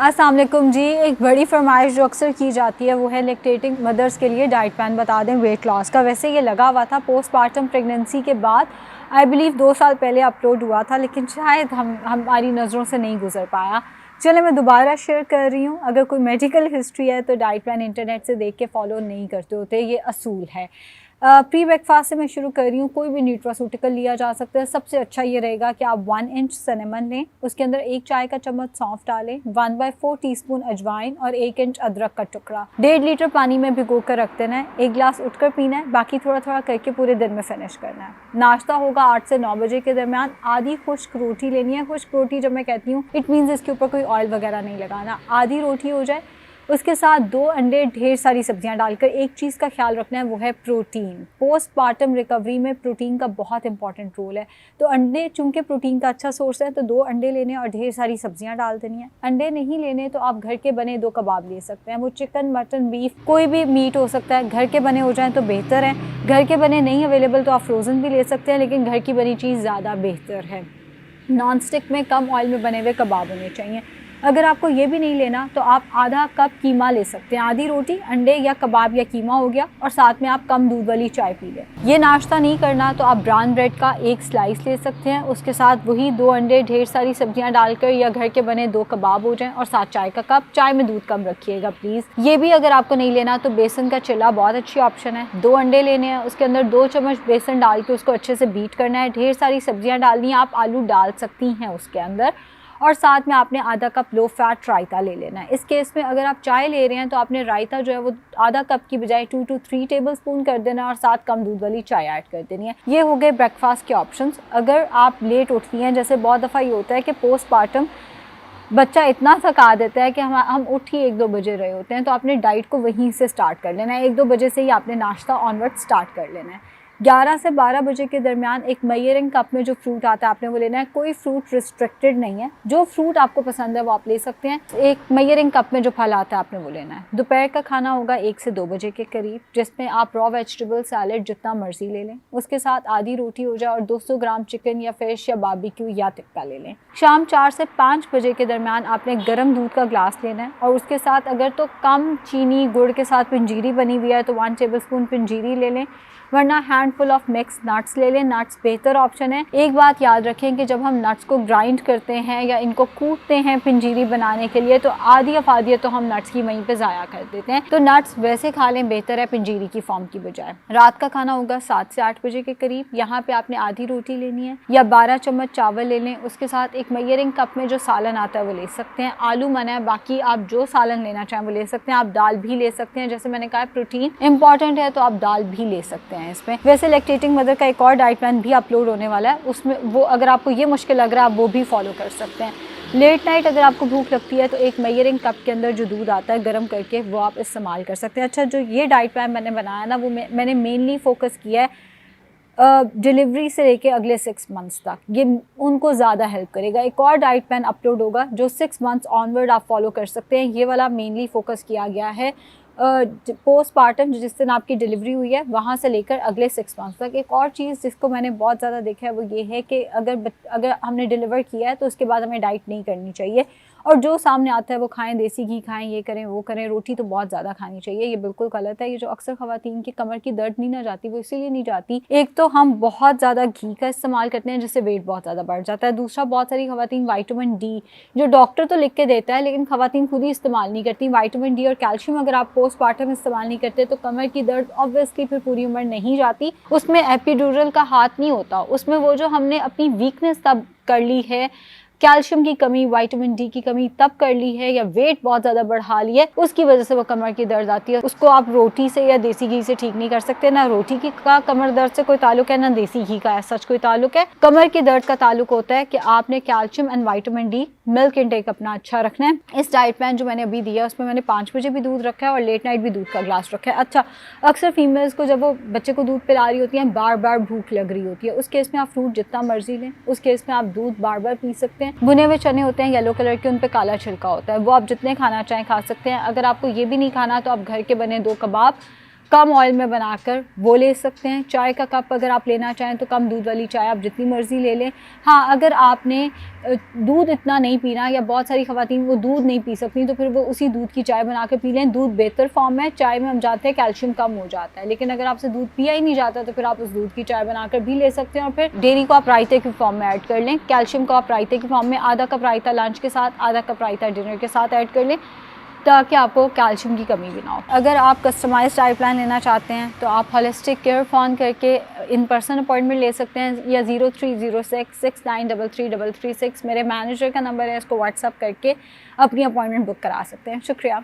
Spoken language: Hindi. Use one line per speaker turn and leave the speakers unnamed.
अस्सलाम वालेकुम जी। एक बड़ी फरमाइश जो अक्सर की जाती है वो है लैक्टेटिंग मदर्स के लिए डाइट प्लान बता दें वेट लॉस का। वैसे ये लगा हुआ था पोस्टमार्टम प्रेगनेंसी के बाद, आई बिलीव 2 साल पहले अपलोड हुआ था, लेकिन शायद हमारी नज़रों से नहीं गुजर पाया। चले मैं दोबारा शेयर कर रही हूँ। अगर कोई मेडिकल हिस्ट्री है तो डाइट प्लान इंटरनेट से देख के फॉलो नहीं करते होते, ये असूल है। प्री ब्रेकफास्ट से मैं शुरू कर रही हूँ। कोई भी न्यूट्रास्यूटिकल लिया जा सकता है। सबसे अच्छा ये रहेगा कि आप 1 इंच सिनेमन लें, उसके अंदर 1 चाय का चम्मच सौंफ डालें, 1/4 टीस्पून अजवाइन और 1 इंच अदरक का टुकड़ा 1.5 लीटर पानी में भिगो कर रख देना है। 1 गिलास उठकर पीना है, बाकी थोड़ा थोड़ा करके पूरे दिन में फिनिश करना है। नाश्ता होगा 8 से 9 बजे के दरमियान। आधी खुश्क रोटी लेनी है। खुश्क रोटी जब मैं कहती हूँ इट मीन्स इसके ऊपर कोई ऑयल वगैरह नहीं लगाना। आधी रोटी हो जाए, उसके साथ 2 अंडे, ढेर सारी सब्जियां डालकर। एक चीज़ का ख्याल रखना है वो है प्रोटीन। पोस्टमार्टम रिकवरी में प्रोटीन का बहुत इंपॉर्टेंट रोल है, तो अंडे चूंकि प्रोटीन का अच्छा सोर्स है तो 2 अंडे लेने और ढेर सारी सब्जियां डाल देनी है। अंडे नहीं लेने तो आप घर के बने 2 कबाब ले सकते हैं। वो चिकन, मटन, बीफ कोई भी मीट हो सकता है। घर के बने हो जाएँ तो बेहतर है। घर के बने नहीं अवेलेबल तो आप फ्रोज़न भी ले सकते हैं, लेकिन घर की बनी चीज़ ज़्यादा बेहतर है। नॉन स्टिक में कम ऑयल में बने हुए कबाब होने चाहिए। अगर आपको ये भी नहीं लेना तो आप आधा कप कीमा ले सकते हैं। आधी रोटी, अंडे या कबाब या कीमा हो गया, और साथ में आप कम दूध वाली चाय पी लें। ये नाश्ता नहीं करना तो आप ब्राउन ब्रेड का 1 स्लाइस ले सकते हैं। उसके साथ वही 2 अंडे, ढेर सारी सब्जियां डालकर, या घर के बने 2 कबाब हो जाएं और साथ चाय का कप। चाय में दूध कम रखिएगा प्लीज़। ये भी अगर आपको नहीं लेना तो बेसन का चिल्ला बहुत अच्छी ऑप्शन है। 2 अंडे लेने हैं, उसके अंदर 2 चम्मच बेसन डाल के उसको अच्छे से बीट करना है। ढेर सारी सब्जियाँ डालनी है, आप आलू डाल सकती हैं उसके अंदर, और साथ में आपने आधा कप लो फैट रायता ले लेना है। इस केस में अगर आप चाय ले रहे हैं तो आपने रायता जो है वो आधा कप की बजाय 2 to 3 टेबलस्पून कर देना, और साथ कम दूध वाली चाय ऐड कर देनी है। ये हो गए ब्रेकफास्ट के ऑप्शंस। अगर आप लेट उठती हैं, जैसे बहुत दफ़ा ये होता है कि पोस्टमार्टम बच्चा इतना थका देता है कि हम उठ ही 1-2 बजे रहे होते हैं, तो आपने डाइट को वहीं से स्टार्ट कर लेना है। 1-2 बजे से ही आपने नाश्ता ऑनवर्ड स्टार्ट कर लेना है। 11 से 12 बजे के दरमियान एक मेजरिंग कप में जो फ्रूट आता है आपने वो लेना है। कोई फ्रूट रिस्ट्रिक्टेड नहीं है, जो फ्रूट आपको पसंद है वो आप ले सकते हैं। एक मेजरिंग कप में जो फल आता है आपने वो लेना है। दोपहर का खाना होगा 1 से 2 बजे के करीब, जिसमें आप रॉ वेजिटेबल सैलेड जितना मर्जी ले लें। उसके साथ आधी रोटी हो जाए और 200 ग्राम चिकन या फिश या बारबेक्यू या टिक्का ले लें। शाम 4 से 5 बजे के दरमियान आपने गर्म दूध का ग्लास लेना है, और उसके साथ अगर तो कम चीनी गुड़ के साथ पंजीरी बनी हुई है तो 1 टेबलस्पून पंजीरी ले लें, वरना हैंडफुल ऑफ मिक्स नट्स ले लें। नट्स बेहतर ऑप्शन है। एक बात याद रखें कि जब हम नट्स को ग्राइंड करते हैं या इनको कूटते हैं पंजीरी बनाने के लिए, तो आधी अफादियत तो हम नट्स की वहीं पे ज़ाया कर देते हैं। तो नट्स वैसे खा लें, बेहतर है पंजीरी की फॉर्म की बजाय। रात का खाना होगा 7 से 8 बजे के करीब। यहाँ पे आपने आधी रोटी लेनी है या 12 चम्मच चावल ले लें। उसके साथ एक मेजरिंग कप में जो सालन आता है वो ले सकते हैं। आलू मना है, बाकी आप जो सालन लेना चाहें वो ले सकते हैं। आप दाल भी ले सकते हैं, जैसे मैंने कहा प्रोटीन इंपॉर्टेंट है तो आप दाल भी ले सकते हैं इसमें। वैसे लैक्टेटिंग मदर का एक और डाइट प्लान भी अपलोड होने वाला है, उसमें वो अगर आपको ये मुश्किल लग रहा है आप वो भी फॉलो कर सकते हैं। लेट नाइट अगर आपको भूख लगती है तो एक मेजरिंग कप के अंदर जो दूध आता है गर्म करके वो आप इस्तेमाल कर सकते हैं। अच्छा, जो ये डाइट प्लान मैंने बनाया ना वो मैंने मेनली फोकस किया है डिलीवरी से लेके अगले 6 मंथ्स तक, ये उनको ज़्यादा हेल्प करेगा। एक और डाइट प्लान अपलोड होगा जो 6 मंथ्स ऑनवर्ड आप फॉलो कर सकते हैं। ये वाला मेनली फोकस किया गया है पोस्टमार्टम जिस दिन आपकी डिलीवरी हुई है वहाँ से लेकर अगले 6 मंथ्स तक। एक और चीज़ जिसको मैंने बहुत ज़्यादा देखा है वो ये है कि अगर हमने डिलीवर किया है तो उसके बाद हमें डाइट नहीं करनी चाहिए, और जो सामने आता है वो खाएं, देसी घी खाएं, ये करें वो करें। रोटी तो बहुत ज़्यादा खानी चाहिए, ये बिल्कुल गलत है। ये जो अक्सर ख़वातीन की कमर की दर्द नहीं ना जाती वो इसीलिए नहीं जाती, एक तो हम बहुत ज़्यादा घी का इस्तेमाल करते हैं जिससे वेट बहुत ज़्यादा बढ़ जाता है। दूसरा, बहुत सारी ख़वातीन विटामिन डी जो डॉक्टर तो लिख के देता है लेकिन ख़वातीन खुद ही इस्तेमाल नहीं करती। विटामिन डी और कैल्शियम अगर आप पोस्टमार्टम इस्तेमाल नहीं करते तो कमर की दर्द ऑब्वियसली फिर पूरी उम्र नहीं जाती। उसमें एपिड्यूरल का हाथ नहीं होता, उसमें वो जो हमने अपनी वीकनेस तब कर ली है, कैल्शियम की कमी, विटामिन डी की कमी तब कर ली है, या वेट बहुत ज़्यादा बढ़ा ली है, उसकी वजह से वो कमर की दर्द आती है। उसको आप रोटी से या देसी घी से ठीक नहीं कर सकते। ना रोटी की का कमर दर्द से कोई ताल्लुक है, ना देसी घी का सच कोई ताल्लुक है। कमर की दर्द का ताल्लुक होता है कि आपने calcium and vitamin D milk intake अपना अच्छा रखना है। इस डाइट प्लान जो मैंने अभी दिया उसमें मैंने 5 बजे भी दूध रखा है और लेट नाइट भी दूध का ग्लास रखा है। अच्छा, अक्सर फीमेल्स को जब वो बच्चे को दूध पिला रही होती हैं बार बार भूख लग रही होती है, उस केस में आप फ्रूट जितना मर्जी लें, उस केस में आप दूध बार बार पी सकते हैं। भुने हुए चने होते हैं येलो कलर के, उन पे काला छिलका होता है, वो आप जितने खाना चाहें खा सकते हैं। अगर आपको ये भी नहीं खाना तो आप घर के बने 2 कबाब कम ऑयल में बनाकर वो ले सकते हैं। चाय का कप अगर आप लेना चाहें तो कम दूध वाली चाय आप जितनी मर्ज़ी ले लें। हाँ, अगर आपने दूध इतना नहीं पीना या बहुत सारी ख़वातीन वो दूध नहीं पी सकती तो फिर वो उसी दूध की चाय बना के पी लें। दूध बेहतर फॉर्म है, चाय में हम जानते हैं कैल्शियम कम हो जाता है, लेकिन अगर आपसे दूध पिया ही नहीं जाता तो फिर आप उस दूध की चाय बनाकर भी ले सकते हैं। और फिर डेयरी को आप रायते के फॉर्म में ऐड कर लें, कैल्शियम को आप रायते के फॉर्म में आधा कप रायता लंच के साथ, आधा कप रायता डिनर के साथ ऐड कर लें ताकि आपको कैल्शियम की कमी भी ना हो। अगर आप कस्टमाइज्ड डाइट प्लान लेना चाहते हैं तो आप होलिस्टिक केयर फ़ोन करके इन पर्सन अपॉइंटमेंट ले सकते हैं या 030669333336 मेरे मैनेजर का नंबर है, इसको व्हाट्सअप करके अपनी अपॉइंटमेंट बुक करा सकते हैं। शुक्रिया।